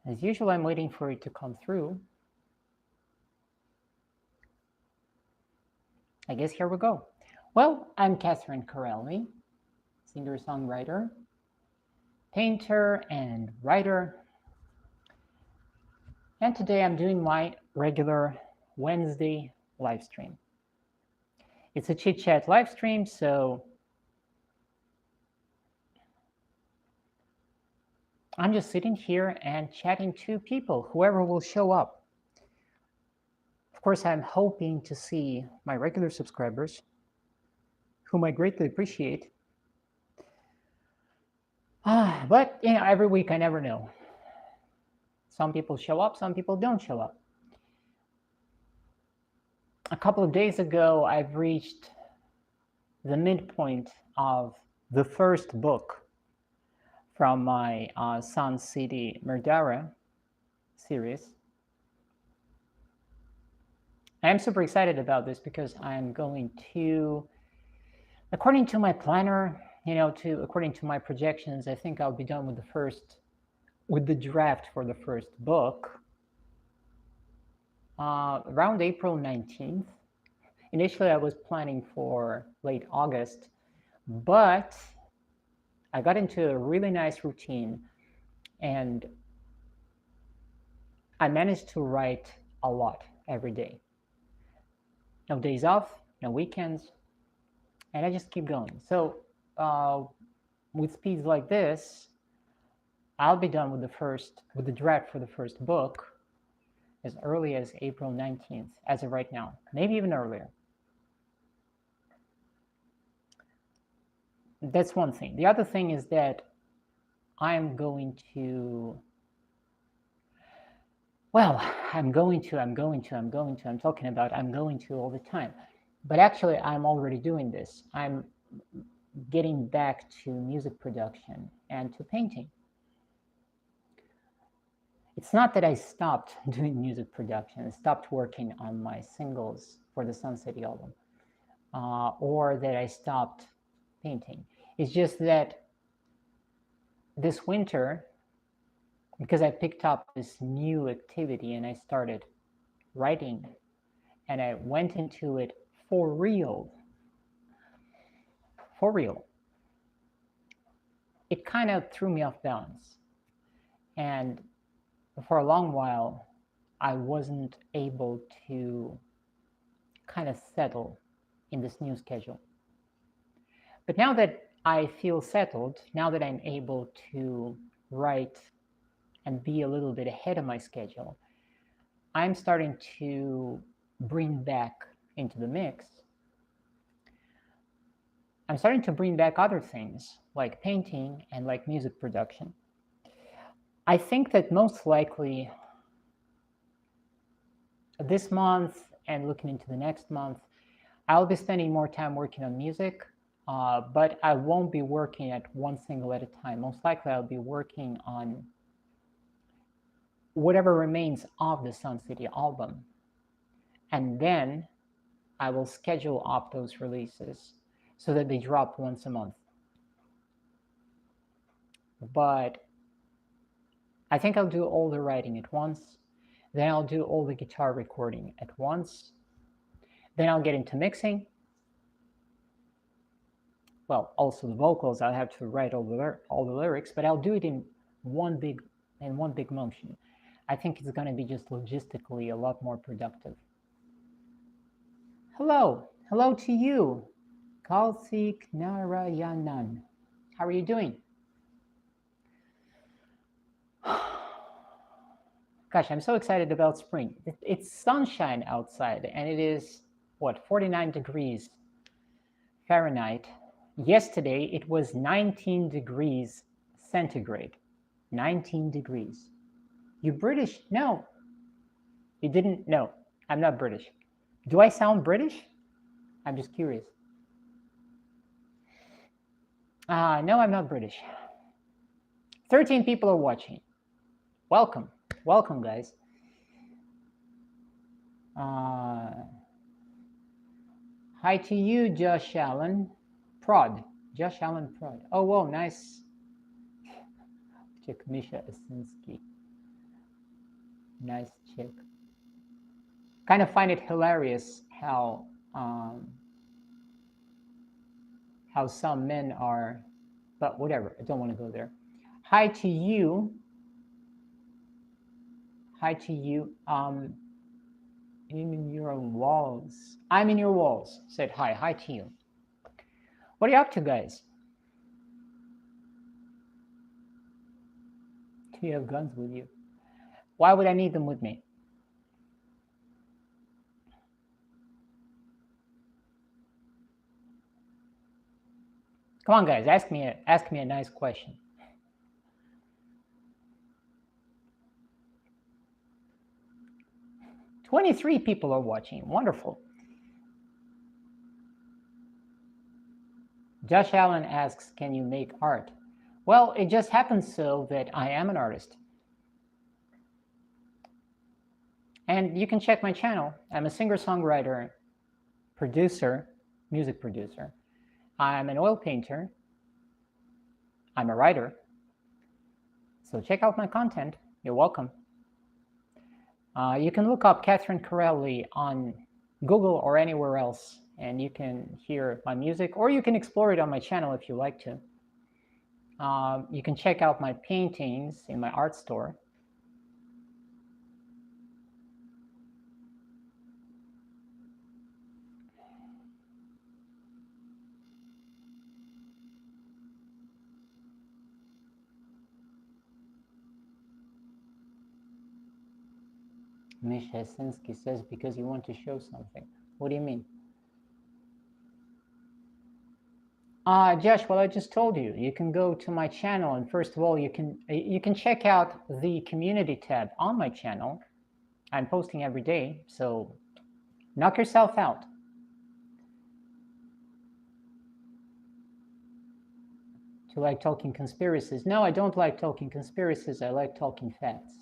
As usual, I'm waiting for it to come through. I guess here we go. Well, I'm Catherine Corelli, singer-songwriter, painter, and writer. And today I'm doing my regular Wednesday live stream. It's a chit-chat live stream, so I'm just sitting here and chatting to people, whoever will show up. Of course, I'm hoping to see my regular subscribers, whom I greatly appreciate. But every week I never know. Some people show up, some people don't show up. A couple of days ago, I've reached the midpoint of the first book from my Sun City Murdara series. I'm super excited about this because I'm going to, according to my planner, according to my projections, I think I'll be done with the draft for the first book around April 19th. Initially, I was planning for late August, but I got into a really nice routine and I managed to write a lot every day. No days off, no weekends, and I just keep going. So with speeds like this, I'll be done with the draft for the first book as early as April 19th, as of right now, maybe even earlier. That's one thing. The other thing is that I'm talking about I'm going to all the time. But actually, I'm already doing this. I'm getting back to music production and to painting. It's not that I stopped doing music production, I stopped working on my singles for the Sun City album, or that I stopped painting. It's just that this winter, because I picked up this new activity and I started writing and I went into it for real, it kind of threw me off balance. And for a long while, I wasn't able to kind of settle in this new schedule. But now that I feel settled, now that I'm able to write and be a little bit ahead of my schedule, I'm starting to bring back into the mix. I'm starting to bring back other things like painting and like music production. I think that most likely this month and looking into the next month, I'll be spending more time working on music, but I won't be working at one single at a time. Most likely I'll be working on whatever remains of the Sun City album. And then I will schedule up those releases so that they drop once a month. But I think I'll do all the writing at once. Then I'll do all the guitar recording at once. Then I'll get into mixing. Well, also the vocals, I'll have to write all the lyrics, but I'll do it in one big motion. I think it's going to be just logistically a lot more productive. Hello to you, Kalsik Narayanan. How are you doing? Gosh, I'm so excited about spring. It's sunshine outside and it is, 49 degrees Fahrenheit. Yesterday, it was 19 degrees centigrade. 19 degrees. You British? No. You didn't? No, I'm not British. Do I sound British? I'm just curious. No, I'm not British. 13 people are watching. Welcome, guys. Hi to you, Josh Allen Prod. Josh Allen Prod. Oh, whoa, nice. Check Misha Asinsky. Nice chick. Kind of find it hilarious how some men are, but whatever. I don't want to go there. Hi to you. Hi to you. In your walls. I'm in your walls. Said hi. Hi to you. What are you up to, guys? Do you have guns with you? Why would I need them with me? Come on, guys. Ask me a nice question. 23 people are watching. Wonderful. Josh Allen asks, can you make art? Well, it just happens so that I am an artist. And you can check my channel. I'm a singer-songwriter, producer, music producer. I'm an oil painter. I'm a writer. So check out my content. You're welcome. You can look up Catherine Corelli on Google or anywhere else, and you can hear my music, or you can explore it on my channel if you like to. You can check out my paintings in my art store. Misha Esinsky says, because you want to show something. What do you mean? Josh, well, I just told you, you can go to my channel, and first of all, you can check out the community tab on my channel. I'm posting every day, so knock yourself out. Do you like talking conspiracies? No, I don't like talking conspiracies. I like talking facts.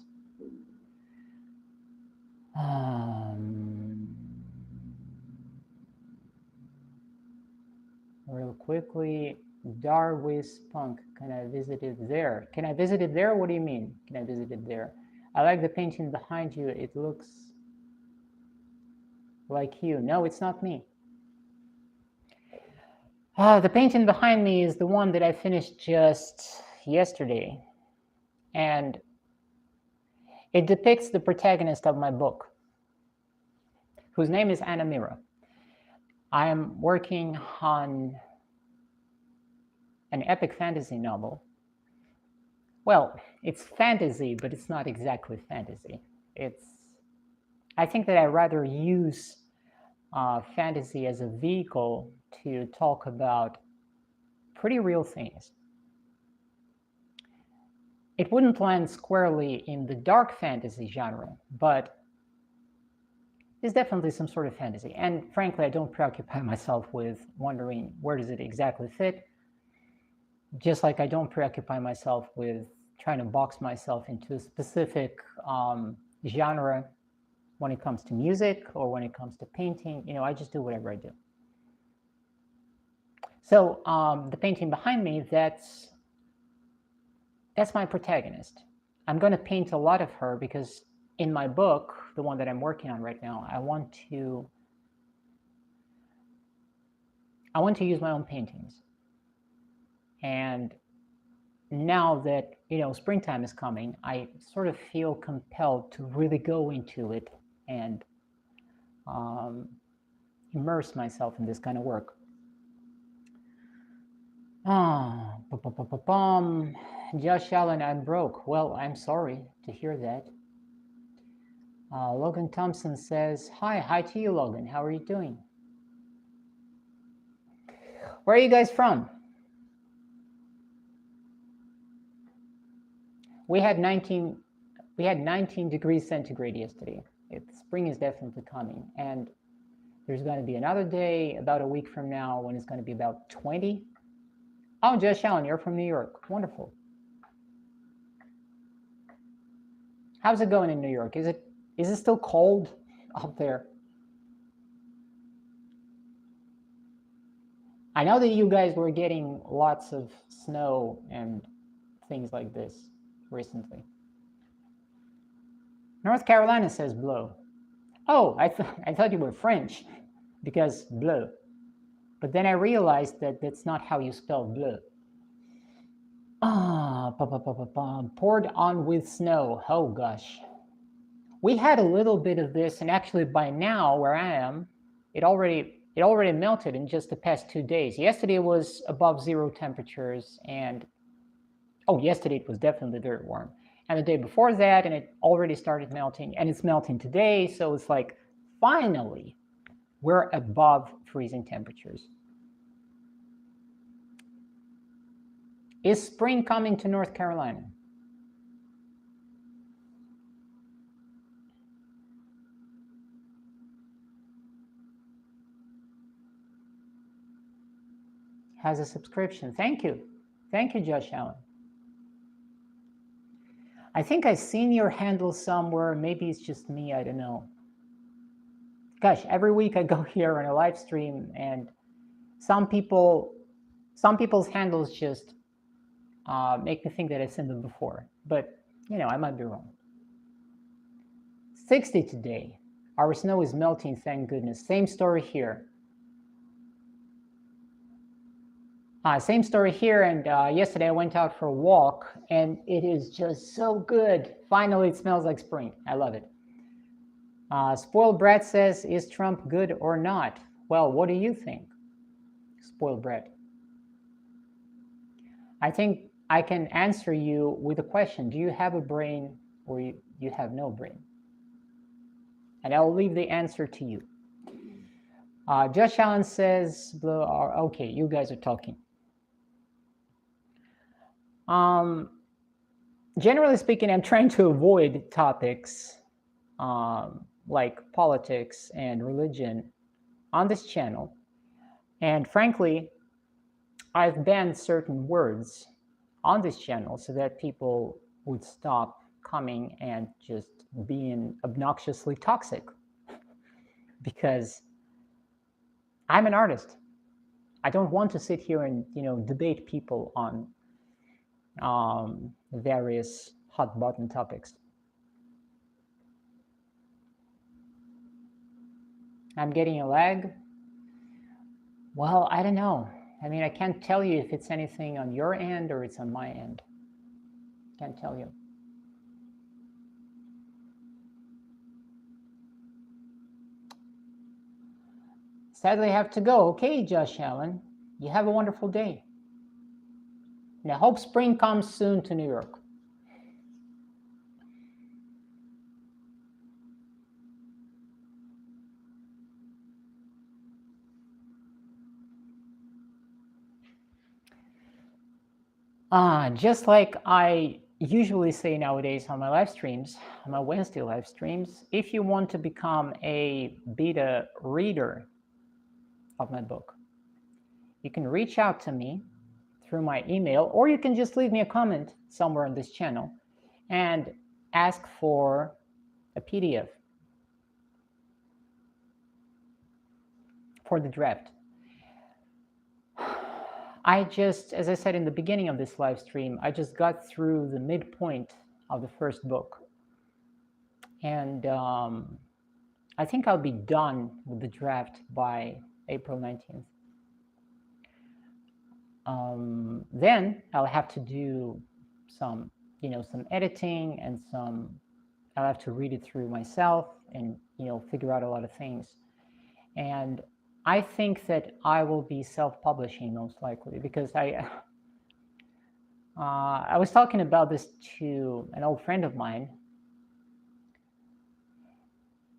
Real quickly, Darwis Punk, can I visit it there? Can I visit it there? What do you mean? Can I visit it there? I like the painting behind you. It looks like you. No, it's not me. The painting behind me is the one that I finished just yesterday. And it depicts the protagonist of my book, whose name is Anna Mira. I am working on an epic fantasy novel. Well, it's fantasy, but it's not exactly fantasy. I think that I rather use fantasy as a vehicle to talk about pretty real things. It wouldn't land squarely in the dark fantasy genre, but there's definitely some sort of fantasy. And frankly, I don't preoccupy myself with wondering where does it exactly fit. Just like I don't preoccupy myself with trying to box myself into a specific genre when it comes to music or when it comes to painting. I just do whatever I do. So the painting behind me, that's my protagonist. I'm going to paint a lot of her because in my book, the one that I'm working on right now, I want to use my own paintings. And now that springtime is coming, I sort of feel compelled to really go into it and immerse myself in this kind of work. Josh Allen, I'm broke. Well, I'm sorry to hear that. Logan Thompson says, hi to you, Logan. How are you doing? Where are you guys from? We had 19 degrees centigrade yesterday. Spring is definitely coming. And there's going to be another day about a week from now when it's going to be about 20. Oh, Josh Allen, you're from New York. Wonderful. How's it going in New York? Is it still cold out there? I know that you guys were getting lots of snow and things like this recently. North Carolina says bleu. Oh, I thought you were French because bleu. But then I realized that that's not how you spell bleu. Poured on with snow. Oh gosh. We had a little bit of this, and actually by now where I am, it already melted in just the past 2 days. Yesterday was above zero temperatures, and yesterday it was definitely very warm. And the day before that, and it already started melting, and it's melting today. So it's like, finally, we're above freezing temperatures. Is spring coming to North Carolina? Has a subscription. Thank you. Thank you, Josh Allen. I think I've seen your handle somewhere. Maybe it's just me. I don't know. Gosh, every week I go here on a live stream, and some people's handles just make me think that I've seen them before. But, I might be wrong. 60 today. Our snow is melting, thank goodness. Same story here. Same story here, and yesterday I went out for a walk, and it is just so good. Finally, it smells like spring. I love it. Spoiled Brat says, is Trump good or not? Well, what do you think, Spoiled Brat? I think I can answer you with a question. Do you have a brain, or you have no brain? And I'll leave the answer to you. Josh Allen says, okay, you guys are talking. Generally speaking, I'm trying to avoid topics like politics and religion on this channel. And frankly, I've banned certain words on this channel so that people would stop coming and just being obnoxiously toxic. Because I'm an artist. I don't want to sit here and debate people on various hot button topics. I'm getting a lag. Well, I don't know. I mean, I can't tell you if it's anything on your end or it's on my end. Can't tell you. Sadly, I have to go. Okay, Josh Allen, you have a wonderful day. And I hope spring comes soon to New York. Just like I usually say nowadays on my live streams, on my Wednesday live streams, if you want to become a beta reader of my book, you can reach out to me through my email, or you can just leave me a comment somewhere on this channel and ask for a PDF for the draft. As I said in the beginning of this live stream, I just got through the midpoint of the first book. And I think I'll be done with the draft by April 19th. Then I'll have to do some editing and I'll have to read it through myself and, figure out a lot of things. And I think that I will be self-publishing most likely, because I was talking about this to an old friend of mine,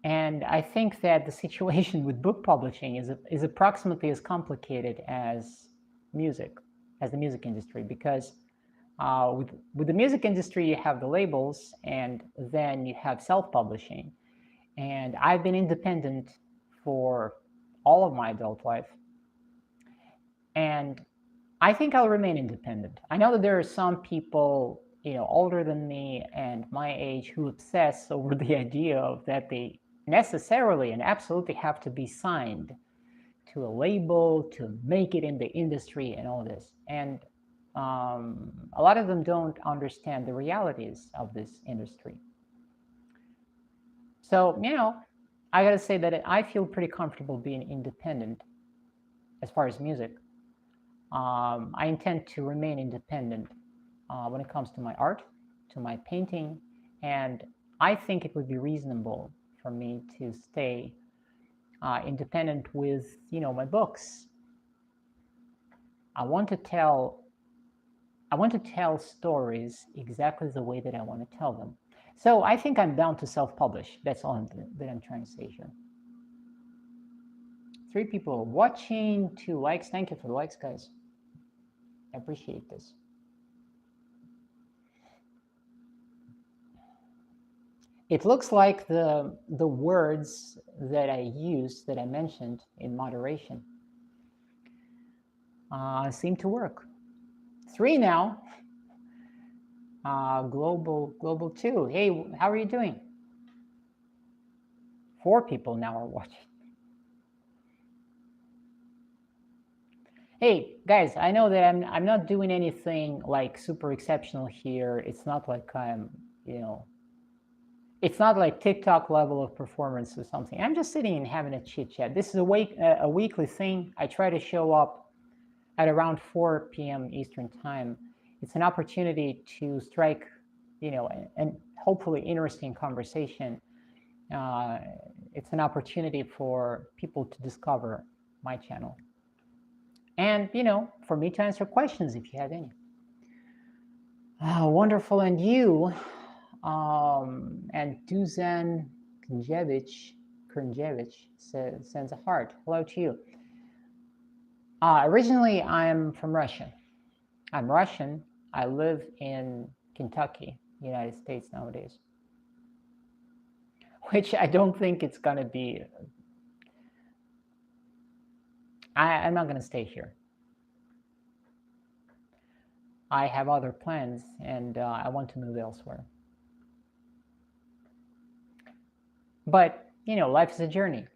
and I think that the situation with book publishing is approximately as complicated as the music industry, because with the music industry you have the labels, and then you have self-publishing, and I've been independent for all of my adult life, and I think I'll remain independent. I know that there are some people older than me and my age who obsess over the idea of that they necessarily and absolutely have to be signed to a label to make it in the industry and all this, and a lot of them don't understand the realities of this industry. So, I gotta say that I feel pretty comfortable being independent as far as music. I intend to remain independent when it comes to my art, to my painting, and I think it would be reasonable for me to stay independent with, my books. I want to tell stories exactly the way that I want to tell them. So I think I'm bound to self-publish. That's all that I'm trying to say here. 3 people watching, 2 likes. Thank you for the likes, guys. I appreciate this. It looks like the words that I used, that I mentioned in moderation, seem to work. 3 now. Global 2. Hey, how are you doing? 4 people now are watching. Hey guys, I know that I'm not doing anything like super exceptional here. It's not like I'm, it's not like TikTok level of performance or something. I'm just sitting and having a chit chat. This is a weekly thing. I try to show up at around 4 p.m. Eastern time. It's an opportunity to strike, and hopefully interesting conversation. It's an opportunity for people to discover my channel. And, for me to answer questions if you have any. Wonderful. And you, and Dusan Krnjevic sends a heart. Hello to you. Originally, I'm from Russia. I'm Russian. I live in Kentucky, United States nowadays. Which I don't think it's going to be. I'm not going to stay here. I have other plans, and I want to move elsewhere. But, life is a journey.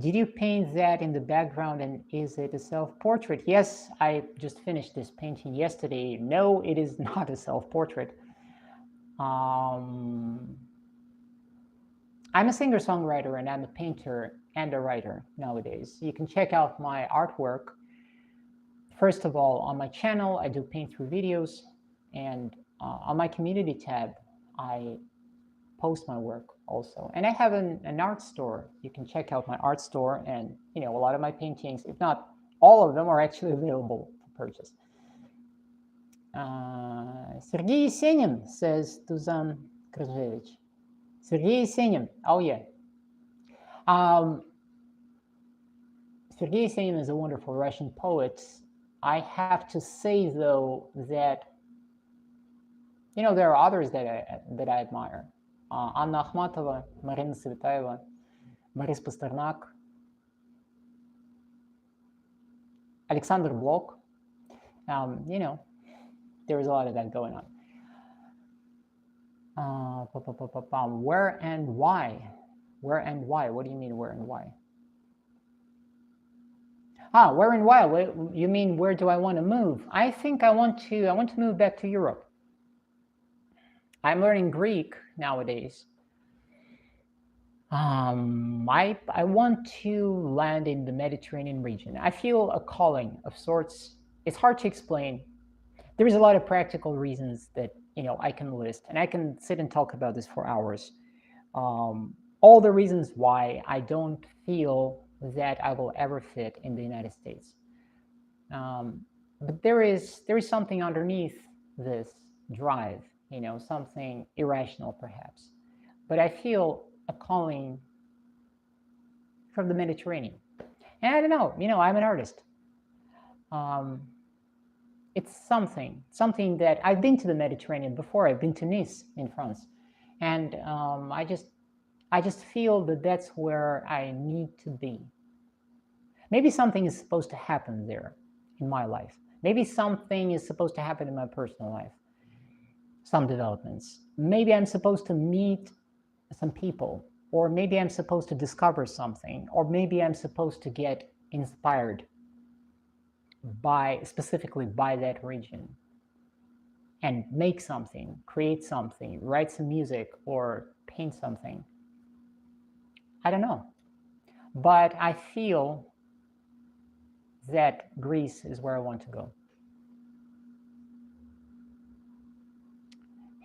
Did you paint that in the background, and is it a self-portrait? Yes, I just finished this painting yesterday. No, it is not a self-portrait. I'm a singer-songwriter, and I'm a painter and a writer nowadays. You can check out my artwork. First of all, on my channel, I do paint through videos, and on my community tab, I post my work also. And I have an art store. You can check out my art store, and a lot of my paintings, if not all of them, are actually available for purchase. Sergei Yesenin, says Tuzan Krzyzewicz. Sergei Yesenin, oh yeah. Sergei Yesenin is a wonderful Russian poet. I have to say, though, that there are others that I admire. Anna Akhmatova, Marina Tsvetaeva, Boris Pasternak, Alexander Blok. There is a lot of that going on. Where and why? Where and why? What do you mean, where and why? Where and why? What, you mean, where do I want to move? I think I want to move back to Europe. I'm learning Greek nowadays. I want to land in the Mediterranean region. I feel a calling of sorts. It's hard to explain. There is a lot of practical reasons that I can list, and I can sit and talk about this for hours. All the reasons why I don't feel that I will ever fit in the United States. But there is something underneath this drive, something irrational perhaps. But I feel a calling from the Mediterranean. And I don't know, I'm an artist. It's something that I've been to the Mediterranean before. I've been to Nice in France. And I just feel that that's where I need to be. Maybe something is supposed to happen there in my life. Maybe something is supposed to happen in my personal life. Some developments. Maybe I'm supposed to meet some people, or maybe I'm supposed to discover something, or maybe I'm supposed to get inspired specifically by that region. and make something, create something, write some music, or paint something. I don't know. But I feel that Greece is where I want to go.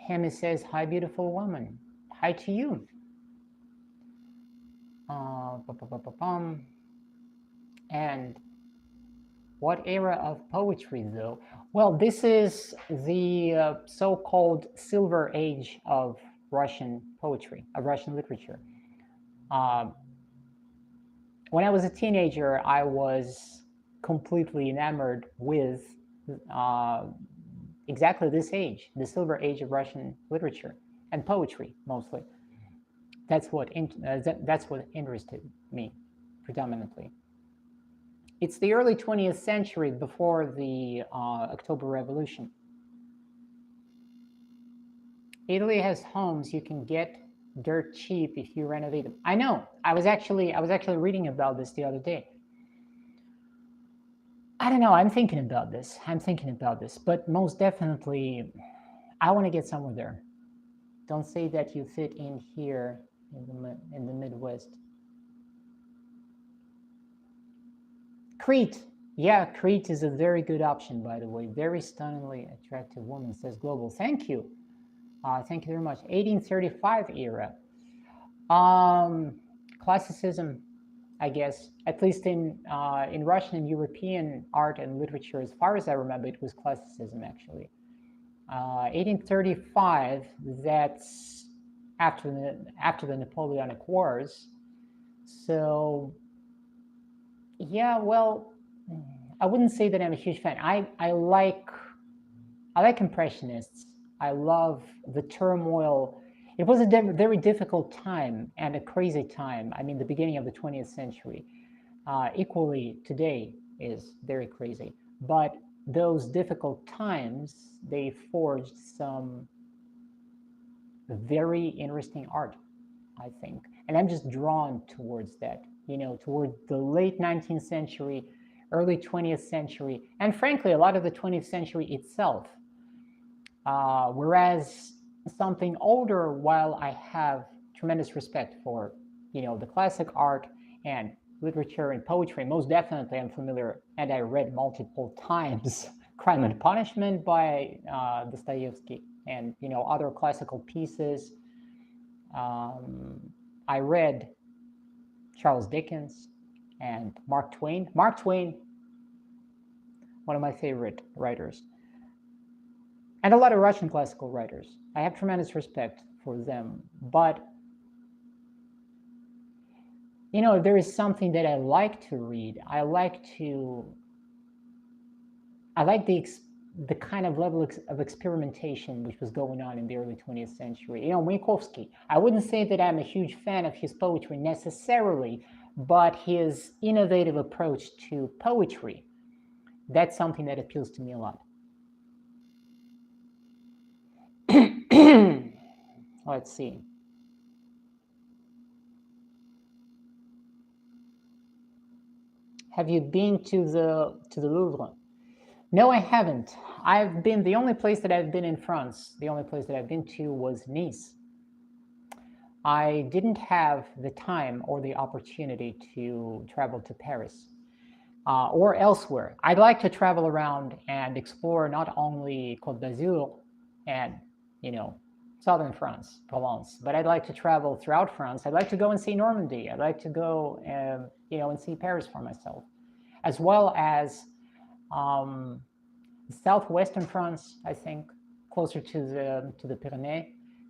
Hemi says, hi, beautiful woman. Hi to you. And what era of poetry, though? Well, this is the so-called Silver Age of Russian poetry, of Russian literature. When I was a teenager, I was completely enamored with exactly this age, the Silver Age of Russian literature and poetry, mostly. That's what interested me predominantly. It's the early 20th century, before the October Revolution. Italy has homes you can get dirt cheap if you renovate them. I know. I was actually reading about this the other day. I don't know. I'm thinking about this. But most definitely, I want to get somewhere there. Don't say that you fit in here in the Midwest. Crete. Yeah, Crete is a very good option, by the way. Very stunningly attractive woman, says Global. Thank you. Thank you very much. 1835 era. Classicism, I guess, at least in Russian and European art and literature, as far as I remember, it was classicism, actually. 1835, that's after the Napoleonic Wars. So, yeah, well, I wouldn't say that I'm a huge fan. I like Impressionists. I love the turmoil. It was a very difficult time and a crazy time. I mean, the beginning of the 20th century. Equally, today is very crazy. But those difficult times, they forged some very interesting art, I think. And I'm just drawn towards that, toward the late 19th century, early 20th century, and frankly, a lot of the 20th century itself. Whereas something older, while I have tremendous respect for, the classic art and literature and poetry, most definitely I'm familiar, and I read multiple times Crime and Punishment by Dostoevsky, and other classical pieces. I read Charles Dickens and Mark Twain. Mark Twain, one of my favorite writers, and a lot of Russian classical writers. I have tremendous respect for them, but if there is something that I like to read, I like the kind of level of experimentation which was going on in the early 20th century. Mayakovsky, I wouldn't say that I'm a huge fan of his poetry necessarily, but his innovative approach to poetry, that's something that appeals to me a lot. Let's see. Have you been to the Louvre? No, I haven't. The only place that I've been in France, the only place that I've been to was Nice. I didn't have the time or the opportunity to travel to Paris or elsewhere. I'd like to travel around and explore not only Côte d'Azur and, southern France, Provence, but I'd like to travel throughout France. I'd like to go and see Normandy. I'd like to go, and see Paris for myself, as well as southwestern France, I think, closer to the Pyrenees,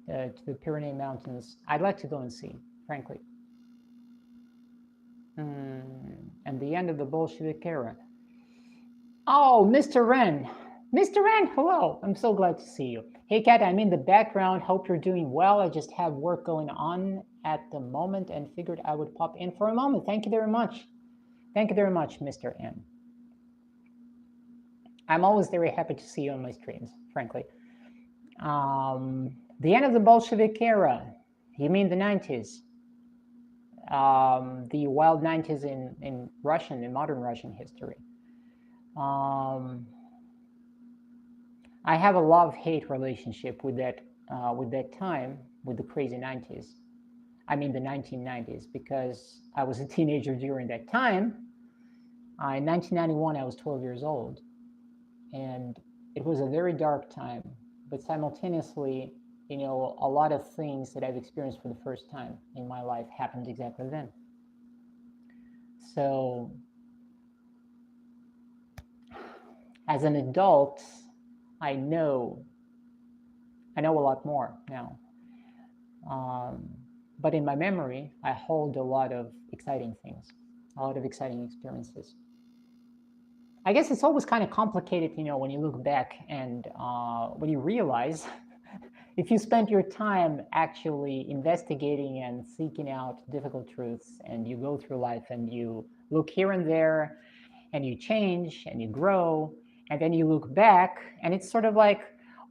to the Pyrenees Mountains. I'd like to go and see, frankly. And the end of the Bolshevik era. Oh, Mr. Wren. Mr. Wren, hello. I'm so glad to see you. Hey, Kat, I'm in the background. Hope you're doing well. I just have work going on at the moment and figured I would pop in for a moment. Thank you very much. Thank you very much, Mr. N. I'm always very happy to see you on my streams, frankly. The end of the Bolshevik era. You mean the 90s? The wild 90s in modern Russian history. I have a love-hate relationship with that time, with the crazy 90s. I mean the 1990s, because I was a teenager during that time. In 1991, I was 12 years old, and it was a very dark time. But simultaneously, a lot of things that I've experienced for the first time in my life happened exactly then. So, as an adult, I know a lot more now. But in my memory, I hold a lot of exciting things, a lot of exciting experiences. I guess it's always kind of complicated, when you look back and when you realize if you spent your time actually investigating and seeking out difficult truths, and you go through life and you look here and there and you change and you grow, and then you look back and it's sort of like,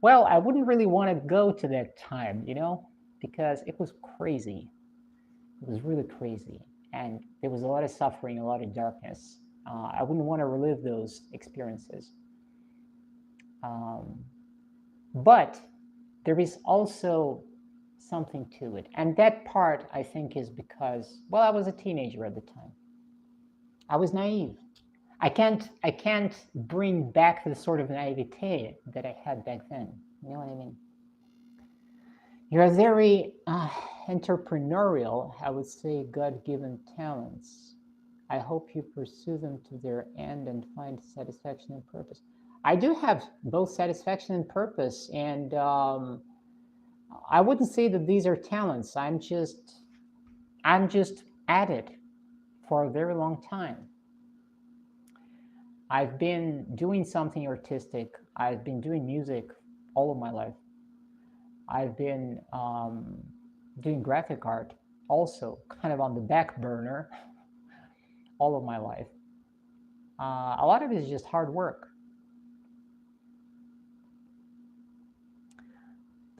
well, I wouldn't really want to go to that time, because it was crazy. It was really crazy. And there was a lot of suffering, a lot of darkness. I wouldn't want to relive those experiences. But there is also something to it. And that part, I think, is because, well, I was a teenager at the time. I was naive. I can't bring back the sort of naivete that I had back then. You know what I mean? You're very entrepreneurial, I would say, God-given talents. I hope you pursue them to their end and find satisfaction and purpose. I do have both satisfaction and purpose, and I wouldn't say that these are talents. I'm just at it for a very long time. I've been doing something artistic. I've been doing music all of my life. I've been doing graphic art also, kind of on the back burner, all of my life. A lot of it is just hard work.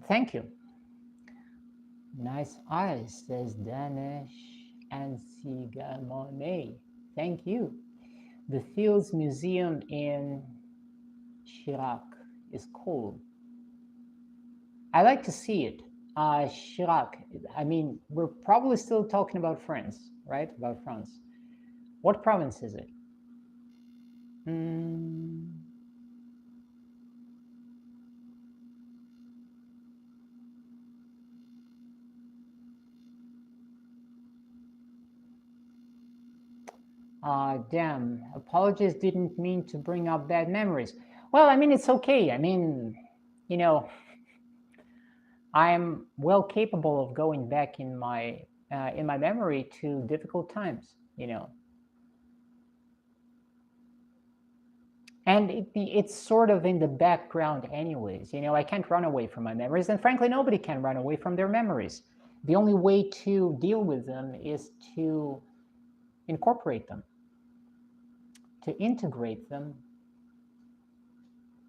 Thank you. Nice eyes, says Danish Ansigamone. Thank you. The Fields Museum in Chirac is cool. I like to see it. Chirac, I mean, we're probably still talking about France, right? About France. What province is it? Damn, apologies, didn't mean to bring up bad memories. Well, I mean, it's okay. I mean, I'm well capable of going back in my memory to difficult times, And it's sort of in the background anyways. I can't run away from my memories, and frankly, nobody can run away from their memories. The only way to deal with them is to incorporate them, to integrate them,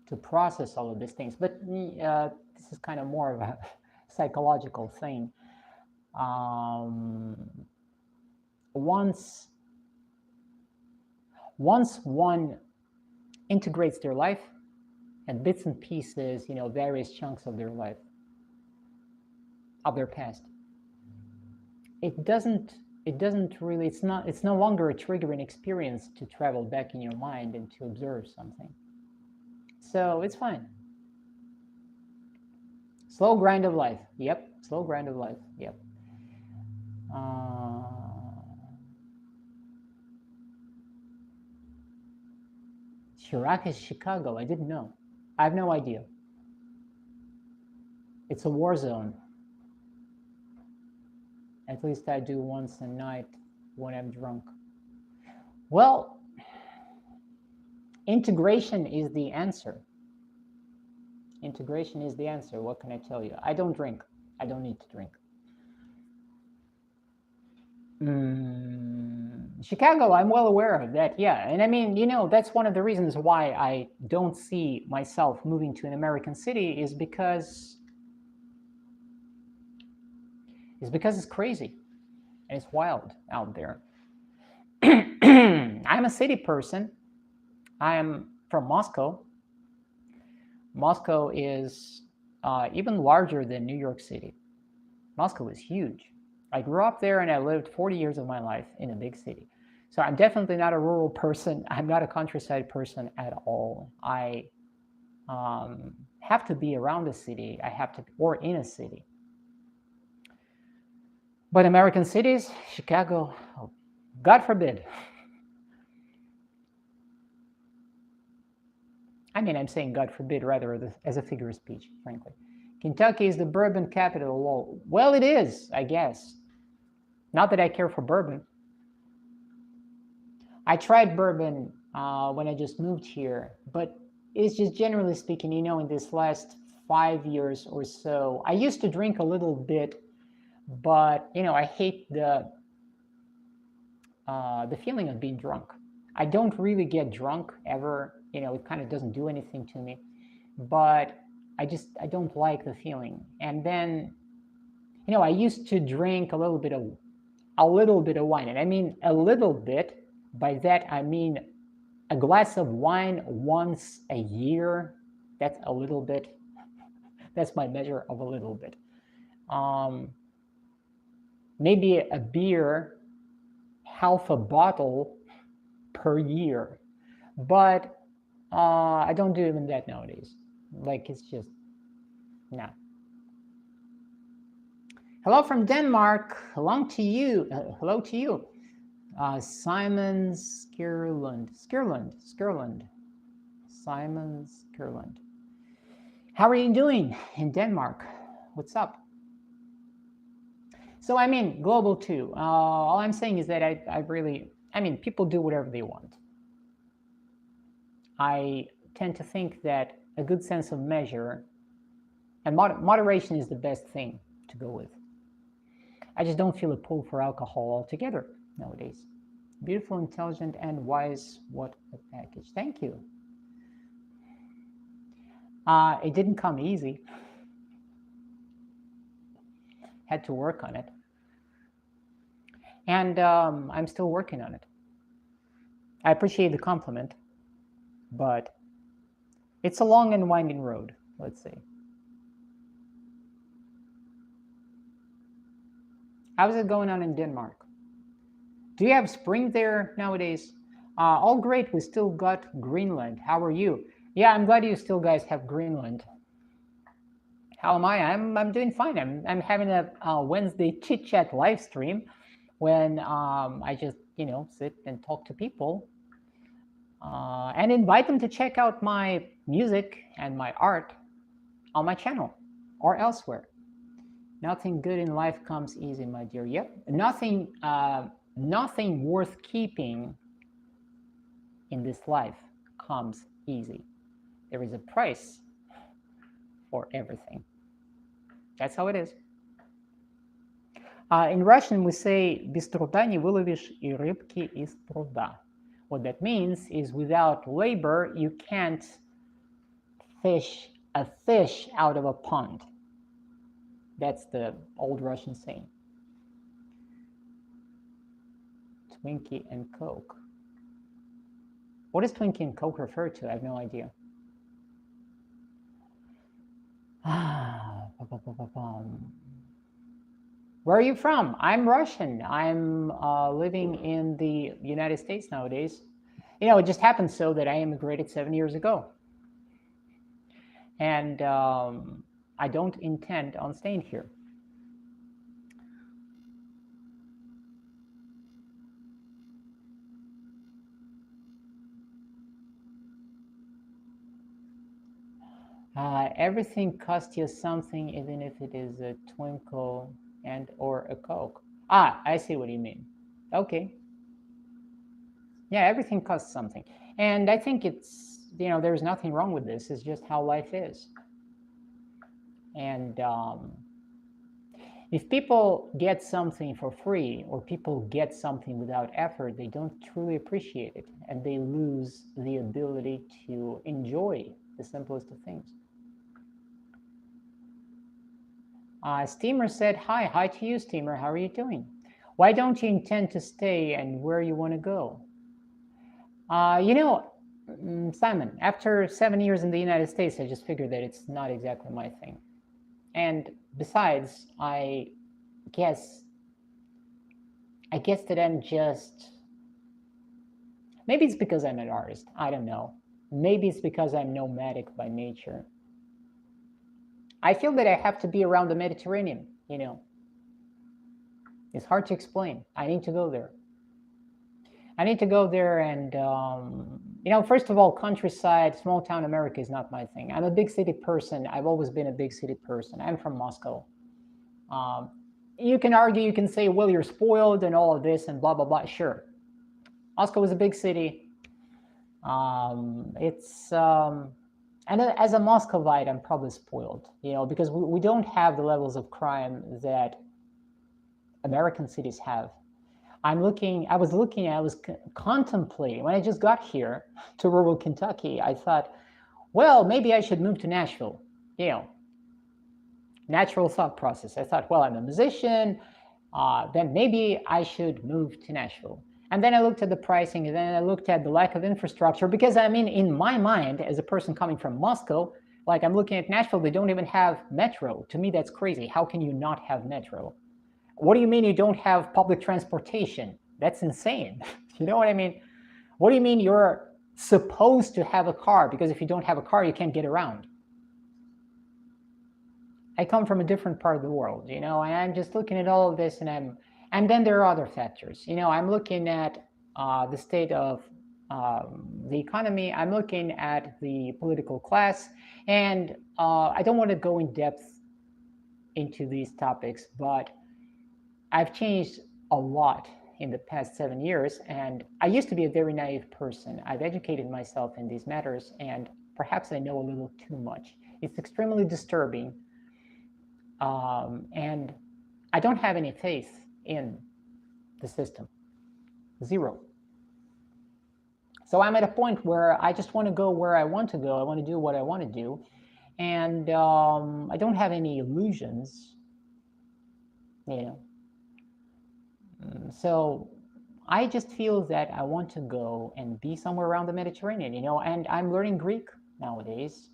to process all of these things. But this is kind of more of a psychological thing. Once one integrates their life and bits and pieces, various chunks of their life, of their past, it doesn't really, it's no longer a triggering experience to travel back in your mind and to observe something. So it's fine. Slow grind of life. Yep. Slow grind of life. Yep. Chirac is Chicago. I didn't know. I have no idea. It's a war zone. At least I do once a night when I'm drunk. Well, integration is the answer. Integration is the answer. What can I tell you? I don't drink. I don't need to drink. Chicago, I'm well aware of that, yeah. And I mean, that's one of the reasons why I don't see myself moving to an American city is because it's crazy and it's wild out there. I'm a city person. I am from Moscow. Moscow is even larger than New York City. Moscow is huge. I grew up there and I lived 40 years of my life in a big city. So I'm definitely not a rural person. I'm not a countryside person at all. I have to be around a city. I have to, or in a city. But American cities, Chicago, oh, God forbid. I mean, I'm saying God forbid rather as a figure of speech, frankly. Kentucky is the bourbon capital. Well, it is, I guess. Not that I care for bourbon. I tried bourbon when I just moved here, but it's just generally speaking, in this last 5 years or so, I used to drink a little bit, but I hate the feeling of being drunk. I don't really get drunk ever. It kind of doesn't do anything to me, but I don't like the feeling. And then, I used to drink a little bit of wine, and I mean a little bit. By that I mean a glass of wine once a year. That's a little bit. That's my measure of a little bit. Maybe a beer, half a bottle per year, but I don't do even that nowadays. Like, it's just no. Hello from Denmark. Hello to you. Simon Skirlund. Simon Skirlund. How are you doing in Denmark? What's up? So, I mean, global too. All I'm saying is that people do whatever they want. I tend to think that a good sense of measure and moderation is the best thing to go with. I just don't feel a pull for alcohol altogether nowadays. Beautiful, intelligent, and wise. What a package. Thank you. It didn't come easy. Had to work on it. And I'm still working on it. I appreciate the compliment, but it's a long and winding road, let's say. How's it going on in Denmark? Do you have spring there nowadays? All great. We still got Greenland. How are you? Yeah, I'm glad you still guys have Greenland. How am I? I'm doing fine. I'm having a Wednesday chit chat live stream when I just sit and talk to people and invite them to check out my music and my art on my channel or elsewhere. Nothing good in life comes easy, my dear. Yep. Nothing worth keeping in this life comes easy. There is a price for everything. That's how it is. In Russian, we say «Без труда не выловишь и рыбки из пруда». What that means is, without labor, you can't fish a fish out of a pond. That's the old Russian saying. Twinkie and Coke. What does Twinkie and Coke refer to? I have no idea. Where are you from? I'm Russian. I'm living in the United States nowadays. It just happened so that I immigrated 7 years ago. And I don't intend on staying here. Everything costs you something, even if it is a twinkle and or a Coke. I see what you mean. Okay. Yeah, everything costs something. And I think it's, there's nothing wrong with this. It's just how life is. And if people get something for free, or people get something without effort, they don't truly appreciate it, and they lose the ability to enjoy the simplest of things. Steamer said, hi to you, Steamer. How are you doing? Why don't you intend to stay, and where you want to go? Simon, after 7 years in the United States, I just figured that it's not exactly my thing. And besides, guess that I'm just, maybe it's because I'm an artist. I don't know. Maybe it's because I'm nomadic by nature. I feel that I have to be around the Mediterranean, you know. It's hard to explain. I need to go there. I need to go there and, first of all, countryside, small town America is not my thing. I'm a big city person. I've always been a big city person. I'm from Moscow. Um, you can argue, you can say, well, you're spoiled and all of this and blah, blah, blah. Sure. Moscow is a big city. And as a Muscovite, I'm probably spoiled, because we don't have the levels of crime that American cities have. I was contemplating, when I just got here to rural Kentucky, I thought, well, maybe I should move to Nashville, natural thought process. I thought, well, I'm a musician, then maybe I should move to Nashville. And then I looked at the pricing, and then I looked at the lack of infrastructure, because in my mind, as a person coming from Moscow, like I'm looking at Nashville, they don't even have metro. To me, that's crazy. How can you not have metro? What do you mean you don't have public transportation? That's insane. You know what I mean? What do you mean you're supposed to have a car? Because if you don't have a car, you can't get around. I come from a different part of the world, and I'm just looking at all of this, and then there are other factors. I'm looking at the state of the economy. I'm looking at the political class, and I don't want to go in depth into these topics, but I've changed a lot in the past 7 years, and I used to be a very naive person. I've educated myself in these matters, and perhaps I know a little too much. It's extremely disturbing, and I don't have any faith in the system. Zero. So I'm at a point where I just want to go where I want to go. I want to do what I want to do, and I don't have any illusions, So I just feel that I want to go and be somewhere around the Mediterranean, and I'm learning Greek nowadays.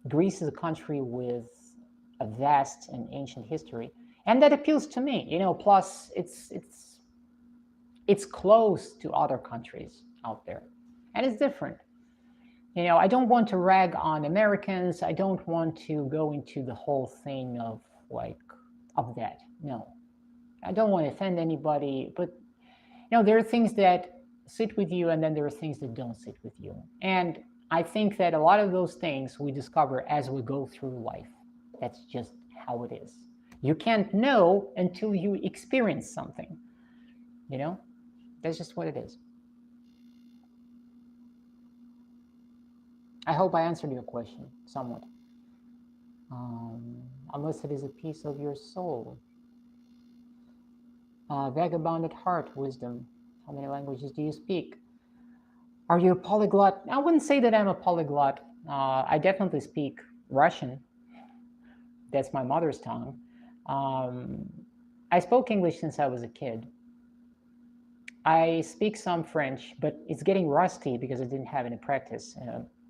Greece is a country with a vast and ancient history, and that appeals to me, plus it's close to other countries out there, and it's different. I don't want to rag on Americans. I don't want to go into the whole thing of that. No, I don't want to offend anybody, but there are things that sit with you, and then there are things that don't sit with you. And I think that a lot of those things we discover as we go through life. That's just how it is. You can't know until you experience something. That's just what it is. I hope I answered your question somewhat. Unless it is a piece of your soul. Vagabond at heart, wisdom. How many languages do you speak? Are you a polyglot? I wouldn't say that I'm a polyglot. I definitely speak Russian. That's my mother's tongue. I spoke English since I was a kid. I speak some French, but it's getting rusty because I didn't have any practice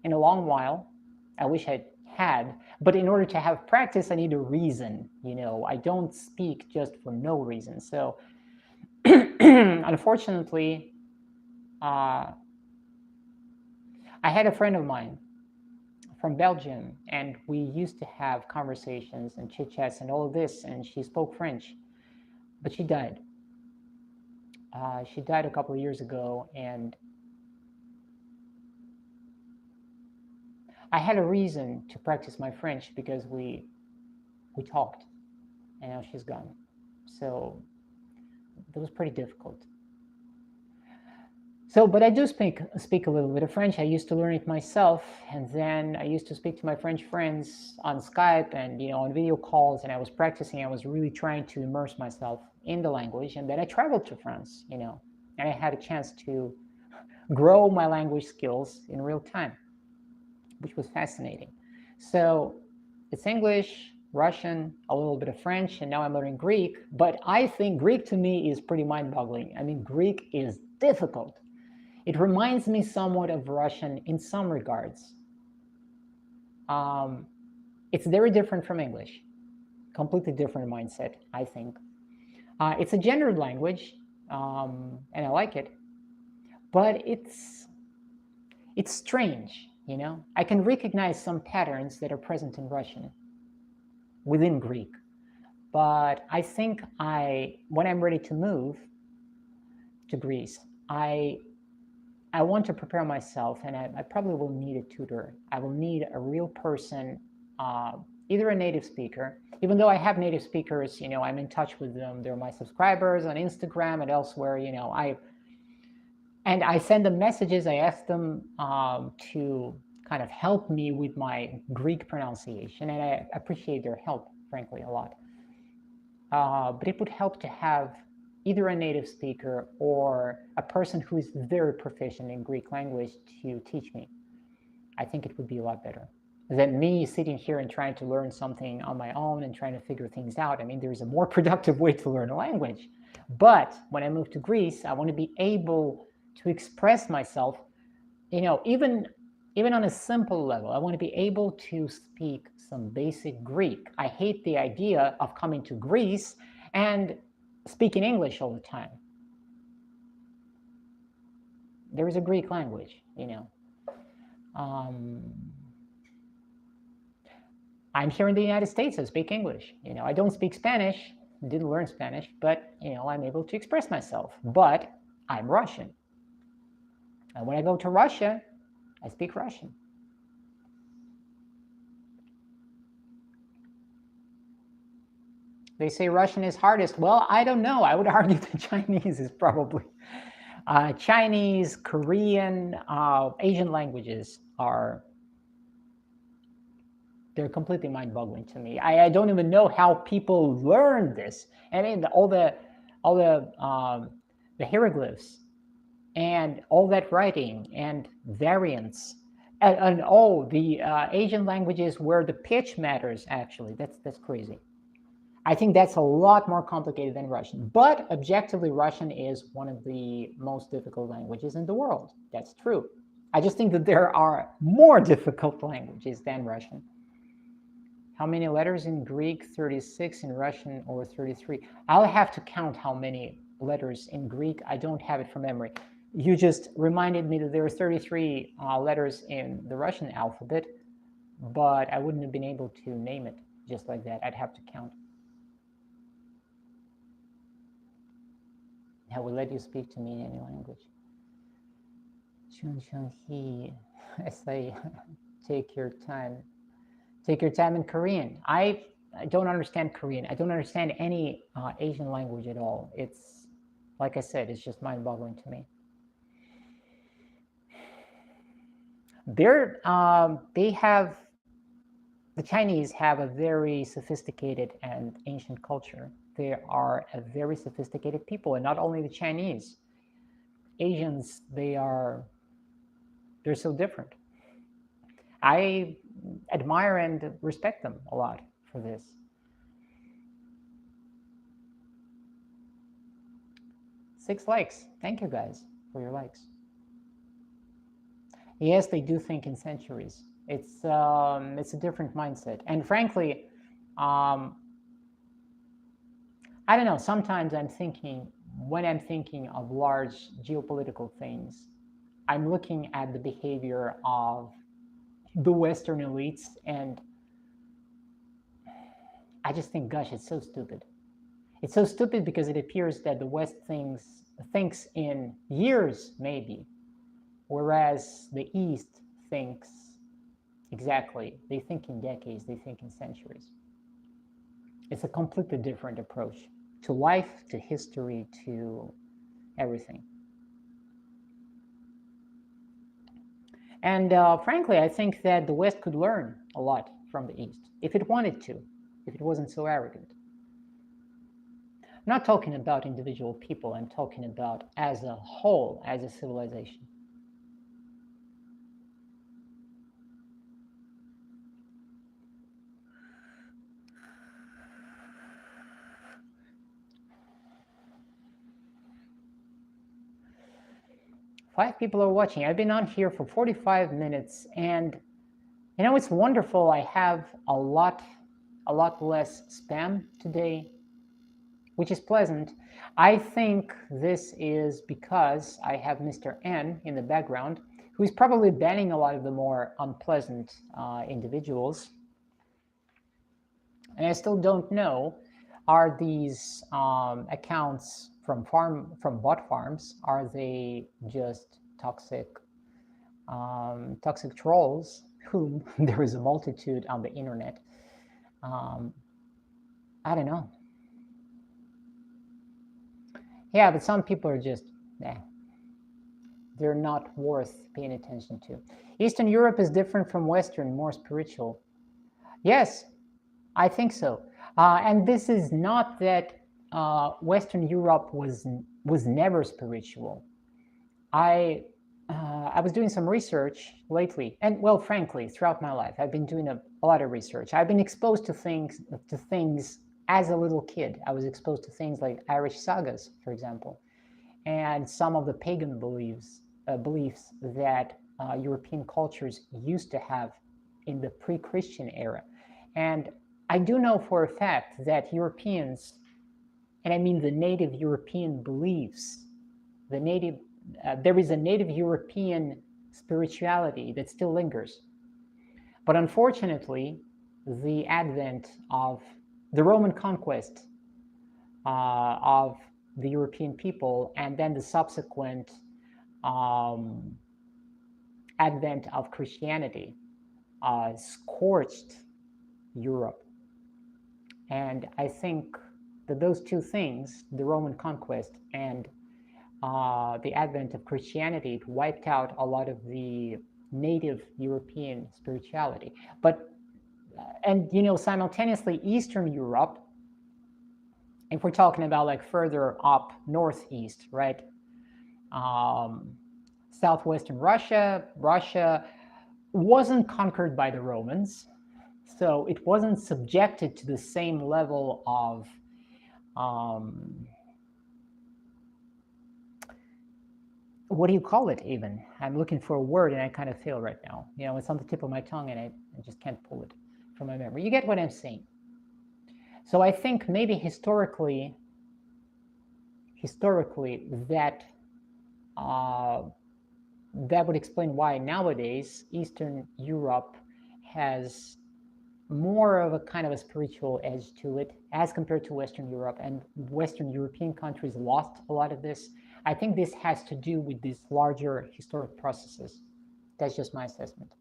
in a long while. I wish I had, but in order to have practice, I need a reason. I don't speak just for no reason. So unfortunately, I had a friend of mine from Belgium, and we used to have conversations and chit chats and all of this, and she spoke French, but she died. She died a couple of years ago, and I had a reason to practice my French because we talked, and now she's gone. So that was pretty difficult. So, but I do speak a little bit of French. I used to learn it myself, and then I used to speak to my French friends on Skype and on video calls, and I was practicing. I was really trying to immerse myself in the language, and then I traveled to France, and I had a chance to grow my language skills in real time, which was fascinating. So it's English, Russian, a little bit of French, and now I'm learning Greek. But I think Greek to me is pretty mind-boggling. Greek is difficult. It reminds me somewhat of Russian in some regards. It's very different from English, completely different mindset, I think. It's a gendered language, and I like it, but it's strange, you know? I can recognize some patterns that are present in Russian within Greek, but I think when I'm ready to move to Greece, I want to prepare myself, and I probably will need a tutor. I will need a real person, either a native speaker, even though I have native speakers, you know, I'm in touch with them. They're my subscribers on Instagram and elsewhere, you know, I send them messages. I ask them to kind of help me with my Greek pronunciation, and I appreciate their help, frankly, a lot. But it would help to have either a native speaker or a person who is very proficient in Greek language to teach me. I think it would be a lot better than me sitting here and trying to learn something on my own and trying to figure things out. I mean, there's a more productive way to learn a language. But when I move to Greece, I want to be able to express myself, you know, even on a simple level. I want to be able to speak some basic Greek. I hate the idea of coming to Greece and speaking English all the time. There is a Greek language, you know. I'm here in the United States. I speak English. You know, I don't speak Spanish. Didn't learn Spanish, but you know, I'm able to express myself. But I'm Russian, and when I go to Russia, I speak Russian. They say Russian is hardest. Well, I don't know. I would argue that Chinese is probably Chinese, Korean, Asian languages they're completely mind-boggling to me. I don't even know how people learn this. I mean, all the hieroglyphs and all that writing and variants and all the Asian languages where the pitch matters. Actually, that's crazy. I think that's a lot more complicated than Russian. But objectively, Russian is one of the most difficult languages in the world. That's true. I just think that there are more difficult languages than Russian. How many letters in Greek? 36 in Russian, or 33? I'll have to count how many letters in Greek. I don't have it from memory. You just reminded me that there are 33 letters in the Russian alphabet, but I wouldn't have been able to name it just like that. I'd have to count. I will let you speak to me in any language. Chun Chun He, I say, take your time. Take your time in Korean. I don't understand Korean. I don't understand any Asian language at all. It's, like I said, it's just mind-boggling to me. The Chinese have a very sophisticated and ancient culture. They are a very sophisticated people, and not only the Chinese. Asians, they're so different. I admire and respect them a lot for this. Six likes. Thank you guys for your likes. Yes, they do think in centuries. It's a different mindset, and frankly, I don't know. Sometimes when I'm thinking of large geopolitical things, I'm looking at the behavior of the Western elites, and I just think, gosh, it's so stupid. It's so stupid because it appears that the West thinks in years, maybe, whereas the East thinks they think in decades, they think in centuries. It's a completely different approach to life, to history, to everything. And frankly, I think that the West could learn a lot from the East if it wanted to, if it wasn't so arrogant. I'm not talking about individual people, I'm talking about as a whole, as a civilization. 5 people are watching. I've been on here for 45 minutes, and it's wonderful. I have a lot less spam today, which is pleasant. I think this is because I have Mr. N in the background, who is probably banning a lot of the more unpleasant individuals. And I still don't know, are these accounts from bot farms, are they just toxic trolls, whom there is a multitude on the internet? I don't know. Yeah, but some people are just, they're not worth paying attention to. Eastern Europe is different from Western, more spiritual. Yes, I think so. And this is not that Western Europe was never spiritual. I was doing some research lately, and well, frankly, throughout my life, I've been doing a lot of research. I've been exposed to things as a little kid. I was exposed to things like Irish sagas, for example, and some of the pagan beliefs that European cultures used to have in the pre-Christian era. And I do know for a fact that Europeans, and I mean the native European beliefs, there is a native European spirituality that still lingers. But unfortunately, the advent of the Roman conquest of the European people, and then the subsequent advent of Christianity scorched Europe. And I think that those two things, the Roman conquest and the advent of Christianity, wiped out a lot of the native European spirituality. But and simultaneously, Eastern Europe, if we're talking about like further up northeast, right? Southwestern Russia wasn't conquered by the Romans, so it wasn't subjected to the same level of what do you call it even? I'm looking for a word and I kind of fail right now. It's on the tip of my tongue and I just can't pull it from my memory. You get what I'm saying? So I think maybe historically that that would explain why nowadays Eastern Europe has more of a kind of a spiritual edge to it as compared to Western Europe, and Western European countries lost a lot of this. I think this has to do with these larger historic processes. That's just my assessment.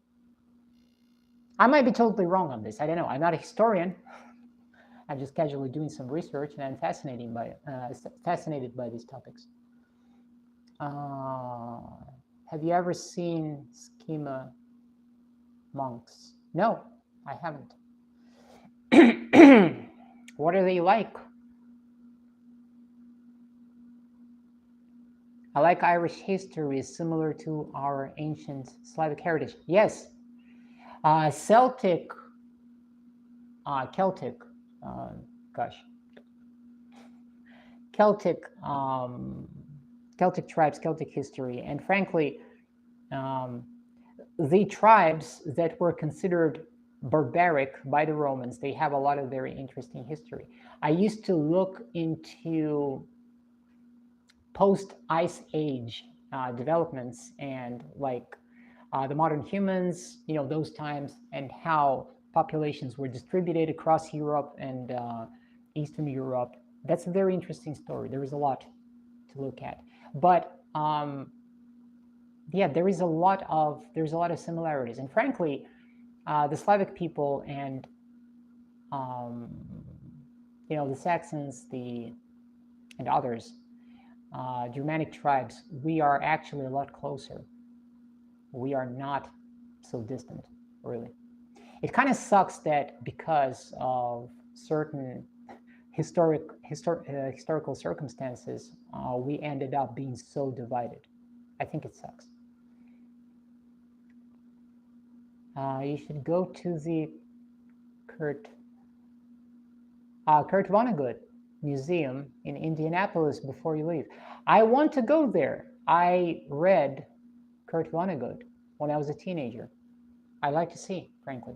I might be totally wrong on this. I don't know. I'm not a historian. I'm just casually doing some research, and I'm fascinated by these topics. Have you ever seen Schema monks? No, I haven't. What are they like? I like Irish history, similar to our ancient Slavic heritage. Yes, Celtic tribes, Celtic history, and frankly, the tribes that were considered barbaric by the Romans, they have a lot of very interesting history. I used to look into post-Ice Age developments and like the modern humans, those times, and how populations were distributed across Europe and Eastern Europe. That's a very interesting story. There is a lot to look at, but yeah, there's a lot of similarities, and frankly, the Slavic people and the Saxons, and others, Germanic tribes, we are actually a lot closer. We are not so distant, really. It kind of sucks that because of certain historical circumstances, we ended up being so divided. I think it sucks. You should go to the Kurt Vonnegut Museum in Indianapolis before you leave. I want to go there. I read Kurt Vonnegut when I was a teenager. I like to see, frankly.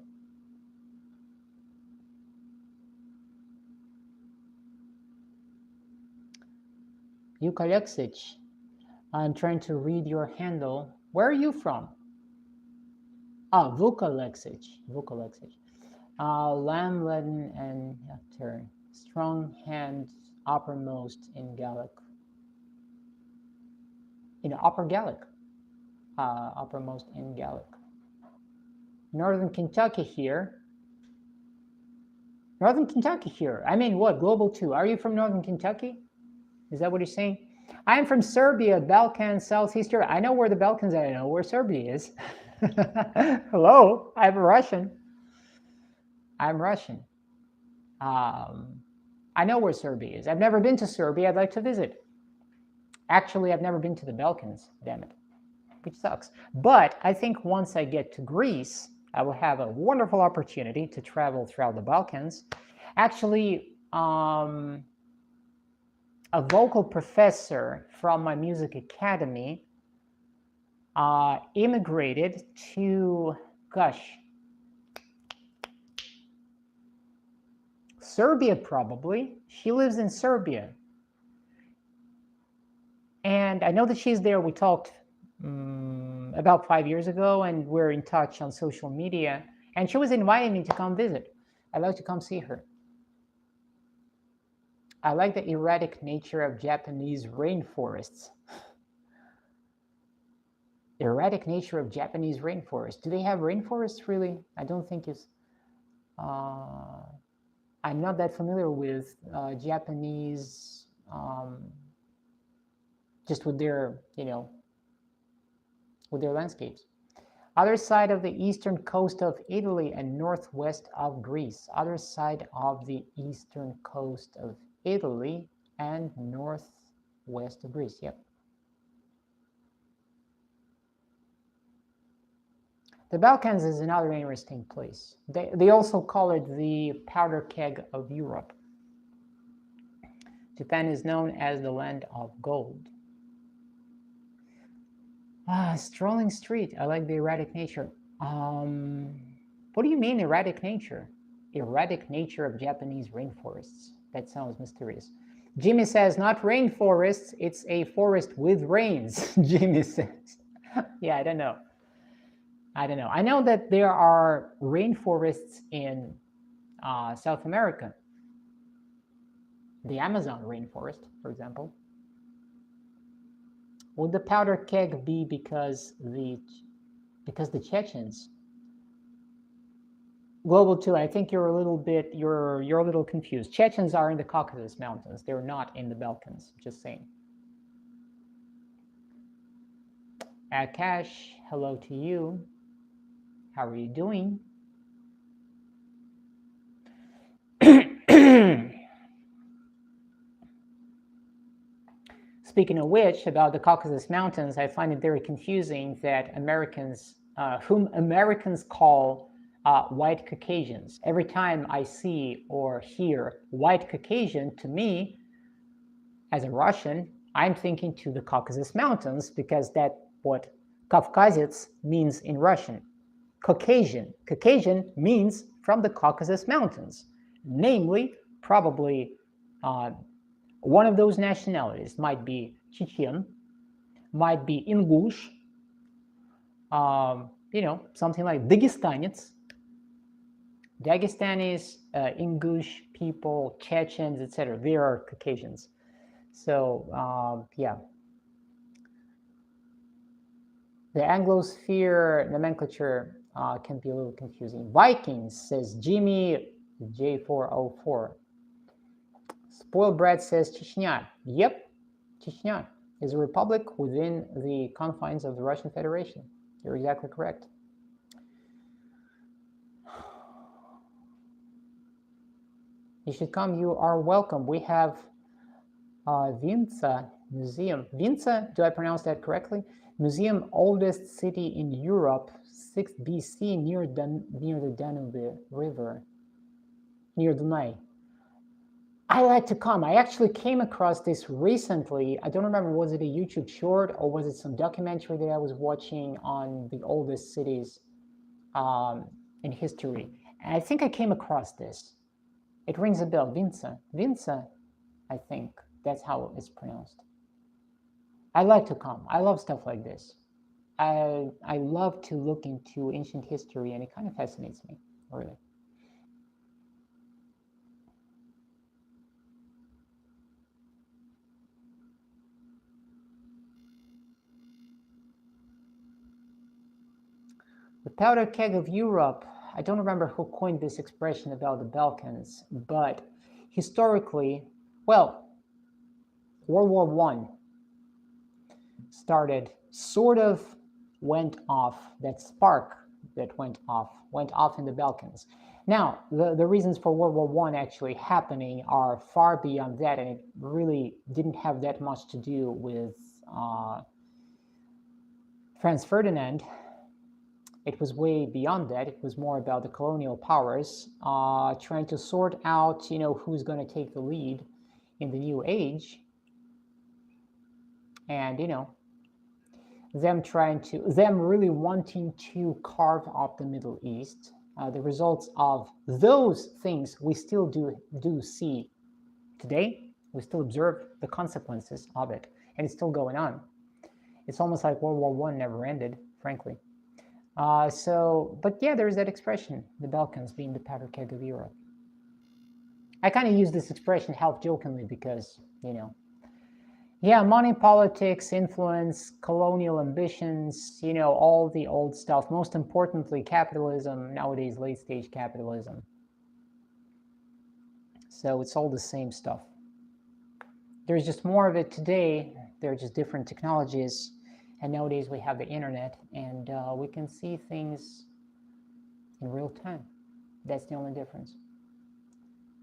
Yukalexic, I'm trying to read your handle. Where are you from? Vukalexic. Lamb Latin and after strong hand uppermost in Gallic. Upper Gallic. Uppermost in Gallic. Northern Kentucky here. I mean, what? Global 2. Are you from Northern Kentucky? Is that what you're saying? I am from Serbia, Balkans, Southeast Europe. I know where the Balkans are. I know where Serbia is. Hello, I'm Russian. I know where Serbia is. I've never been to Serbia. I'd like to visit. Actually, I've never been to the Balkans, damn it, which sucks. But I think once I get to Greece, I will have a wonderful opportunity to travel throughout the Balkans. Actually, a vocal professor from my music academy immigrated to, Serbia probably. She lives in Serbia. And I know that she's there. We talked about 5 years ago, and we're in touch on social media. And she was inviting me to come visit. I'd like to come see her. I like the erratic nature of Japanese rainforests. Erratic nature of Japanese rainforests. Do they have rainforests, really? I don't think it's... I'm not that familiar with Japanese, just with their, with their landscapes. Other side of the eastern coast of Italy and northwest of Greece. Other side of the eastern coast of Italy and northwest of Greece. Yep. The Balkans is another interesting place. They also call it the powder keg of Europe. Japan is known as the land of gold. Strolling street. I like the erratic nature. What do you mean erratic nature? Erratic nature of Japanese rainforests. That sounds mysterious. Jimmy says, not rainforests, it's a forest with rains, Jimmy says. Yeah, I don't know. I know that there are rainforests in South America. The Amazon rainforest, for example. Would the powder keg be because the Chechens? Global 2, I think you're a little confused. Chechens are in the Caucasus Mountains. They're not in the Balkans, just saying. Akash, hello to you. How are you doing? Speaking of which, about the Caucasus Mountains, I find it very confusing that Americans, whom Americans call white Caucasians. Every time I see or hear white Caucasian, to me, as a Russian, I'm thinking to the Caucasus Mountains because that's what Kavkazets means in Russian. Caucasian means from the Caucasus Mountains, namely, probably one of those nationalities. Might be Chechen, might be Ingush, something like Dagestanets, Ingush people, Chechens, etc. They are Caucasians. So, yeah. The Anglosphere nomenclature can be a little confusing. Vikings, says Jimmy J404. Spoiled Bread says Chechnya. Yep, Chechnya is a republic within the confines of the Russian Federation. You're exactly correct. You should come. You are welcome. We have Vinca Museum. Vinca, do I pronounce that correctly? Museum, oldest city in Europe, 6th BC, near the Danube River, near Dunay. I like to come. I actually came across this recently. I don't remember, was it a YouTube short or was it some documentary that I was watching on the oldest cities in history? And I think I came across this. It rings a bell. Vinça. Vinça, I think that's how it's pronounced. I like to come. I love stuff like this. I love to look into ancient history, and it kind of fascinates me, really. The powder keg of Europe, I don't remember who coined this expression about the Balkans, but historically, well, World War I started, sort of went off, that spark that went off in the Balkans. Now, the reasons for World War I actually happening are far beyond that, and it really didn't have that much to do with Franz Ferdinand. It was way beyond that. It was more about the colonial powers trying to sort out, who's going to take the lead in the new age, and them really wanting to carve up the Middle East. The results of those things we still do see today. We still observe the consequences of it, and it's still going on. It's almost like World War I never ended, frankly. But yeah, there's that expression, the Balkans being the powder keg of Europe. I kind of use this expression half jokingly because, money, politics, influence, colonial ambitions, all the old stuff. Most importantly, capitalism, nowadays late stage capitalism. So it's all the same stuff. There's just more of it today. There are just different technologies. And nowadays we have the internet, and we can see things in real time. That's the only difference.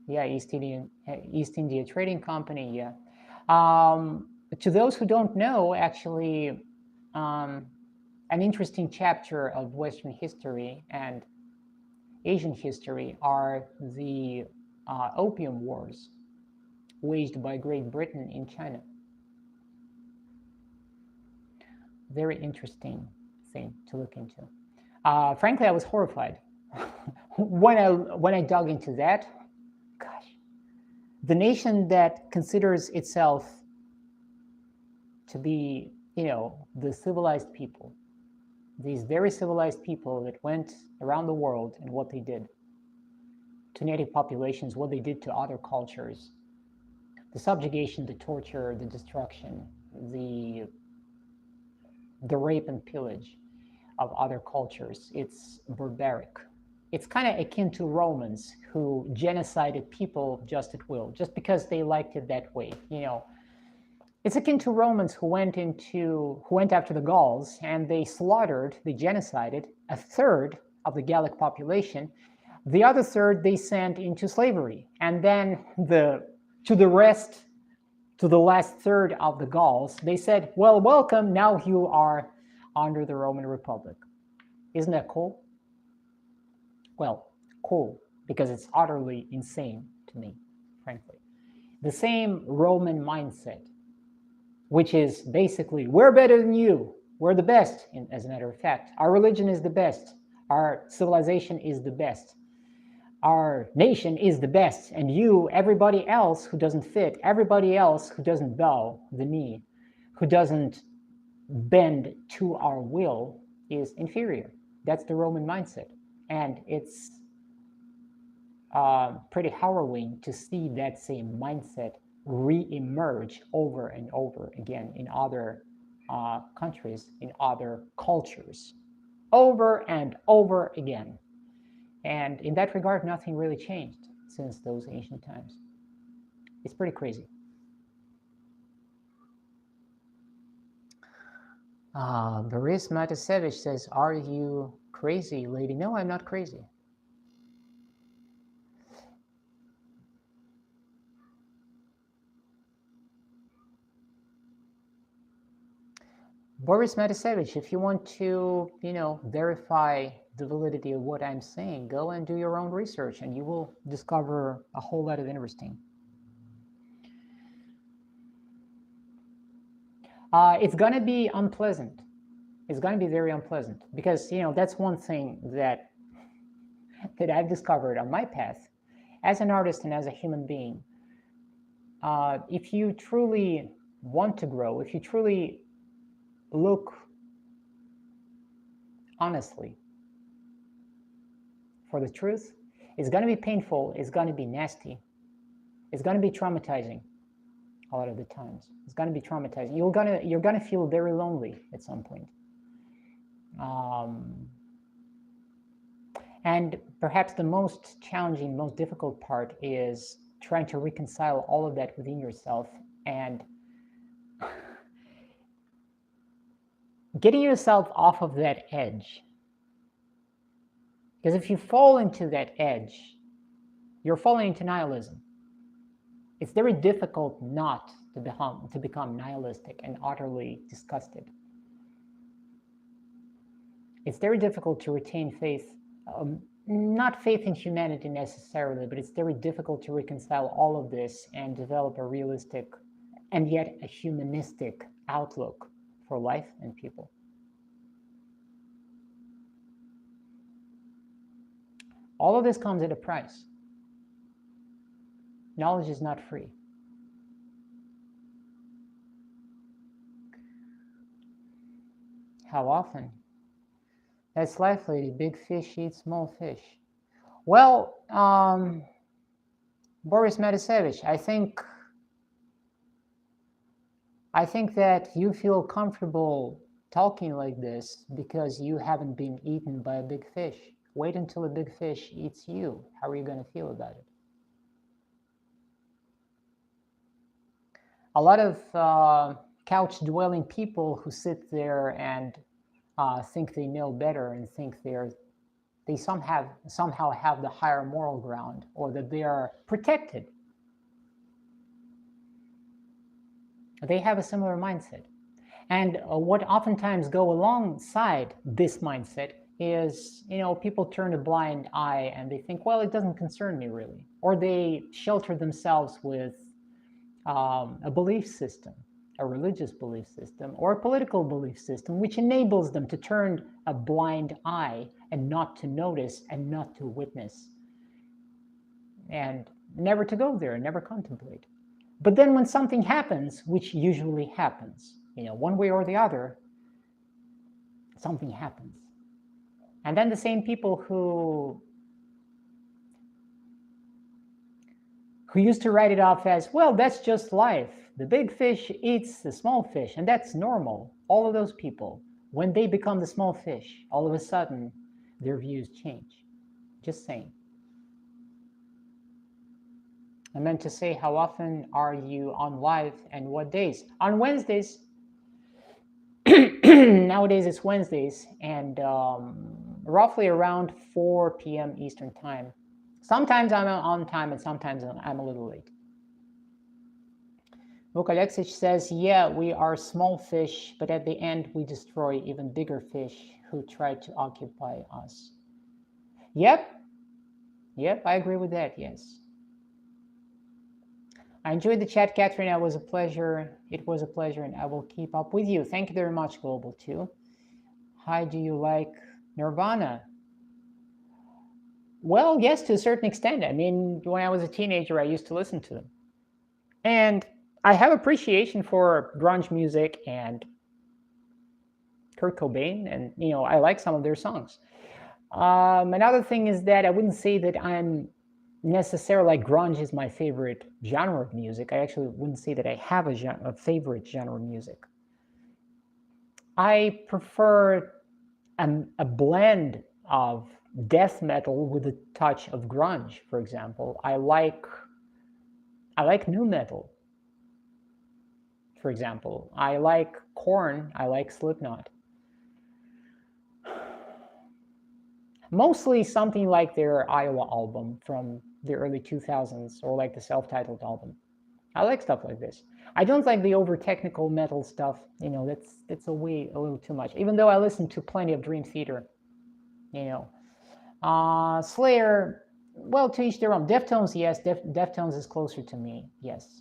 Yeah, East India Trading Company, yeah. To those who don't know, actually, an interesting chapter of Western history and Asian history are the Opium Wars waged by Great Britain in China. Very interesting thing to look into. Frankly, I was horrified when I dug into that. Gosh, the nation that considers itself to be, the civilized people, these very civilized people that went around the world and what they did to native populations, what they did to other cultures, the subjugation, the torture, the destruction, the rape and pillage of other cultures. It's barbaric. It's kind of akin to Romans who genocided people just at will, just because they liked it that way. It's akin to Romans who went after the Gauls, and they genocided a third of the Gallic population. The other third they sent into slavery, and then to the last third of the Gauls, they said, well, welcome, now you are under the Roman Republic. Isn't that cool? Well, cool, because it's utterly insane to me, frankly. The same Roman mindset, which is basically, we're better than you, we're the best, as a matter of fact. Our religion is the best, our civilization is the best, our nation is the best, and you, everybody else who doesn't fit, everybody else who doesn't bow the knee, who doesn't bend to our will, is inferior. That's the Roman mindset. And it's pretty harrowing to see that same mindset re-emerge over and over again in other countries, in other cultures, over and over again. And in that regard, nothing really changed since those ancient times. It's pretty crazy. Boris Matasevich says, are you crazy, lady? No, I'm not crazy. Boris Matasevich, if you want to, verify the validity of what I'm saying, go and do your own research, and you will discover a whole lot of interesting It's going to be unpleasant. It's going to be very unpleasant because, that's one thing that I've discovered on my path as an artist and as a human being. If you truly want to grow, if you truly look honestly for the truth, it's going to be painful, it's going to be nasty, it's going to be traumatizing a lot of the times. It's going to be traumatizing. You're gonna feel very lonely at some point. And perhaps the most challenging, most difficult part is trying to reconcile all of that within yourself and getting yourself off of that edge. Because if you fall into that edge, you're falling into nihilism. It's very difficult not to become nihilistic and utterly disgusted. It's very difficult to retain faith, not faith in humanity necessarily, but it's very difficult to reconcile all of this and develop a realistic and yet a humanistic outlook for life and people. All of this comes at a price. Knowledge is not free. How often? That's likely. Big fish eat small fish. Well, Boris Metasevich, I think that you feel comfortable talking like this because you haven't been eaten by a big fish. Wait until a big fish eats you. How are you going to feel about it? A lot of couch-dwelling people who sit there and think they know better and think they somehow have the higher moral ground, or that they are protected. They have a similar mindset. And what oftentimes go alongside this mindset is, people turn a blind eye and they think, well, it doesn't concern me really. Or they shelter themselves with a belief system, a religious belief system, or a political belief system, which enables them to turn a blind eye and not to notice and not to witness, and never to go there, never contemplate. But then when something happens, which usually happens, one way or the other, something happens. And then the same people who used to write it off as, well, that's just life. The big fish eats the small fish, and that's normal. All of those people, when they become the small fish, all of a sudden, their views change. Just saying. I meant to say, how often are you on live and what days? On Wednesdays. Nowadays it's Wednesdays, and roughly around 4 p.m. Eastern time. Sometimes I'm on time and sometimes I'm a little late. Vuk Alexic says, yeah, we are small fish, but at the end we destroy even bigger fish who try to occupy us. Yep, I agree with that, yes. I enjoyed the chat, Catherine. It was a pleasure, and I will keep up with you. Thank you very much, Global 2. Hi, do you like Nirvana? Well, yes, to a certain extent. I mean, when I was a teenager, I used to listen to them. And I have appreciation for grunge music and Kurt Cobain, and, I like some of their songs. Another thing is that I wouldn't say that I'm necessarily like grunge is my favorite genre of music. I actually wouldn't say that I have a favorite genre of music. I prefer a blend of death metal with a touch of grunge, for example. I like nu metal, for example. I like Korn. I like Slipknot. Mostly something like their Iowa album from the early 2000s, or like the self-titled album. I like stuff like this. I don't like the over-technical metal stuff. That's a little too much. Even though I listen to plenty of Dream Theater. Slayer, well, to each their own. Deftones, yes. Deftones is closer to me, yes.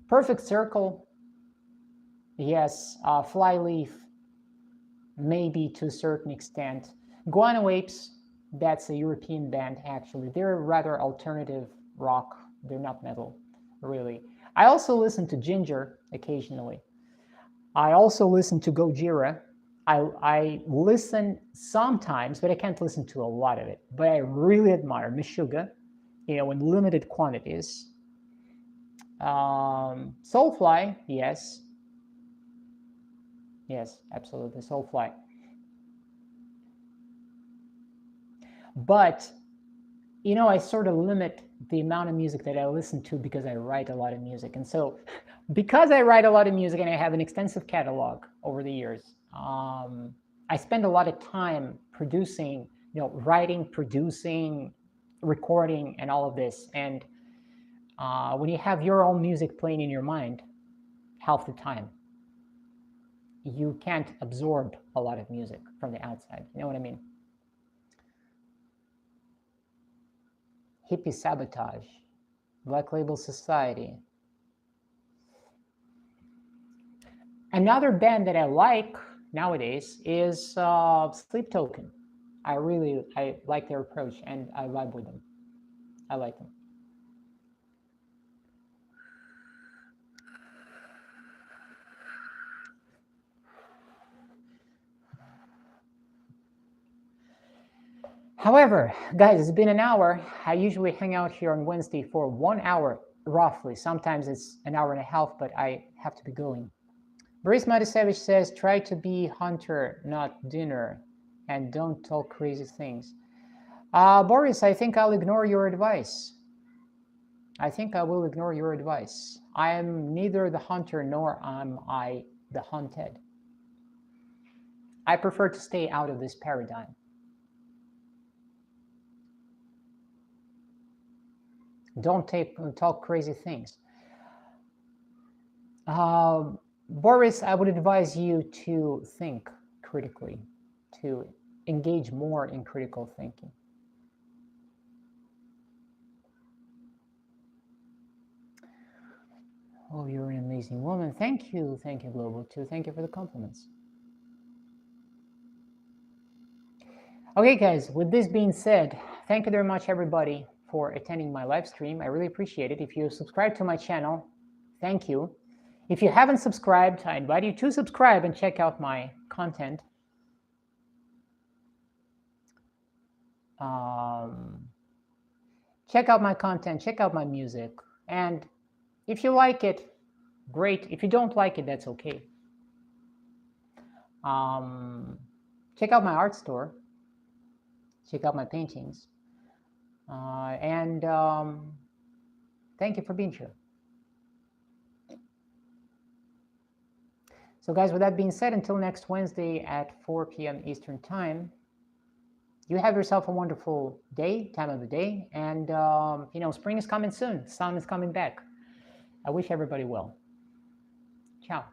Perfect Circle, yes. Flyleaf, maybe to a certain extent. Guano Apes, that's a European band actually. They're rather alternative rock. They're not metal, really. I also listen to Ginger occasionally. I also listen to Gojira. I listen sometimes, but I can't listen to a lot of it. But I really admire Meshuggah, in limited quantities. Soulfly, yes. Yes, absolutely, Soulfly. But, I sort of limit the amount of music that I listen to because I write a lot of music. And so, because I write a lot of music and I have an extensive catalog over the years, I spend a lot of time producing, writing, producing, recording, and all of this. And when you have your own music playing in your mind half the time, you can't absorb a lot of music from the outside. You know what I mean? Hippie Sabotage, Black Label Society. Another band that I like nowadays is Sleep Token. I like their approach and I vibe with them. I like them. However, guys, it's been an hour. I usually hang out here on Wednesday for 1 hour, roughly. Sometimes it's an hour and a half, but I have to be going. Boris Matisevich says, try to be hunter, not dinner, and don't talk crazy things. Boris, I think I'll ignore your advice. I think I will ignore your advice. I am neither the hunter nor am I the hunted. I prefer to stay out of this paradigm. Don't talk crazy things. Boris, I would advise you to think critically, to engage more in critical thinking. Oh, you're an amazing woman. Thank you, Global 2. Thank you for the compliments. Okay, guys, with this being said, thank you very much, everybody, for attending my live stream. I really appreciate it. If you subscribe to my channel, thank you. If you haven't subscribed, I invite you to subscribe and check out my content. Check out my content, check out my music. And if you like it, great. If you don't like it, that's okay. Check out my art store. Check out my paintings. And thank you for being here. So guys, with that being said, until next Wednesday at 4 p.m. Eastern Time, you have yourself a wonderful day, time of the day. And, spring is coming soon. Sun is coming back. I wish everybody well. Ciao.